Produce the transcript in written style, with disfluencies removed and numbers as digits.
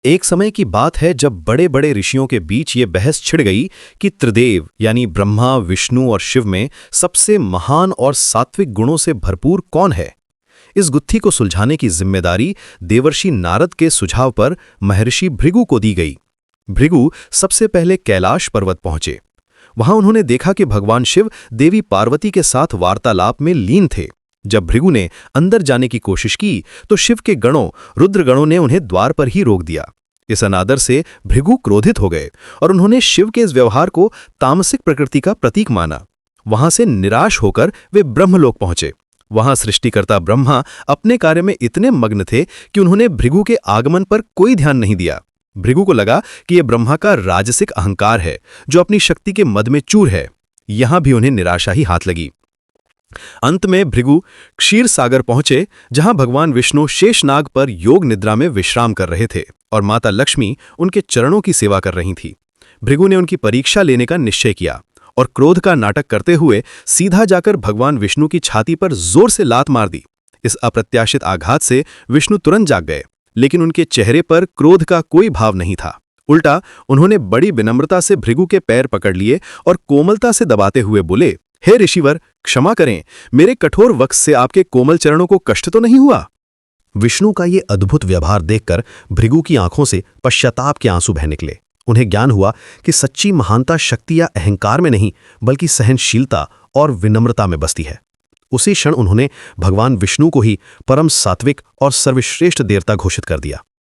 एक समय की बात है जब बड़े बड़े ऋषियों के बीच ये बहस छिड़ गई कि त्रिदेव यानी ब्रह्मा, विष्णु और शिव में सबसे महान और सात्विक गुणों से भरपूर कौन है। इस गुत्थी को सुलझाने की जिम्मेदारी देवर्षि नारद के सुझाव पर महर्षि भृगु को दी गई। भृगु सबसे पहले कैलाश पर्वत पहुंचे। वहां उन्होंने देखा कि भगवान शिव देवी पार्वती के साथ वार्तालाप में लीन थे। जब भृगु ने अंदर जाने की कोशिश की तो शिव के गणों, रुद्रगणों ने उन्हें द्वार पर ही रोक दिया। इस अनादर से भृगु क्रोधित हो गए और उन्होंने शिव के इस व्यवहार को तामसिक प्रकृति का प्रतीक माना। वहां से निराश होकर वे ब्रह्मलोक पहुंचे। वहां सृष्टिकर्ता ब्रह्मा अपने कार्य में इतने मग्न थे कि उन्होंने भृगु के आगमन पर कोई ध्यान नहीं दिया। भृगु को लगा कि यह ब्रह्मा का राजसिक अहंकार है जो अपनी शक्ति के मद में चूर है। यहां भी उन्हें निराशा ही हाथ लगी। अंत में भृगु क्षीर सागर पहुंचे, जहां भगवान विष्णु शेषनाग पर योग निद्रा में विश्राम कर रहे थे और माता लक्ष्मी उनके चरणों की सेवा कर रही थी। भृगु ने उनकी परीक्षा लेने का निश्चय किया और क्रोध का नाटक करते हुए सीधा जाकर भगवान विष्णु की छाती पर जोर से लात मार दी। इस अप्रत्याशित आघात से विष्णु तुरंत जाग गए, लेकिन उनके चेहरे पर क्रोध का कोई भाव नहीं था। उल्टा उन्होंने बड़ी विनम्रता से भृगु के पैर पकड़ लिए और कोमलता से दबाते हुए बोले, हे ऋषिवर, क्षमा करें, मेरे कठोर वक्ष से आपके कोमल चरणों को कष्ट तो नहीं हुआ। विष्णु का ये अद्भुत व्यवहार देखकर भृगु की आंखों से पश्चाताप के आंसू बह निकले। उन्हें ज्ञान हुआ कि सच्ची महानता शक्ति या अहंकार में नहीं बल्कि सहनशीलता और विनम्रता में बसती है। उसी क्षण उन्होंने भगवान विष्णु को ही परम सात्विक और सर्वश्रेष्ठ देवता घोषित कर दिया।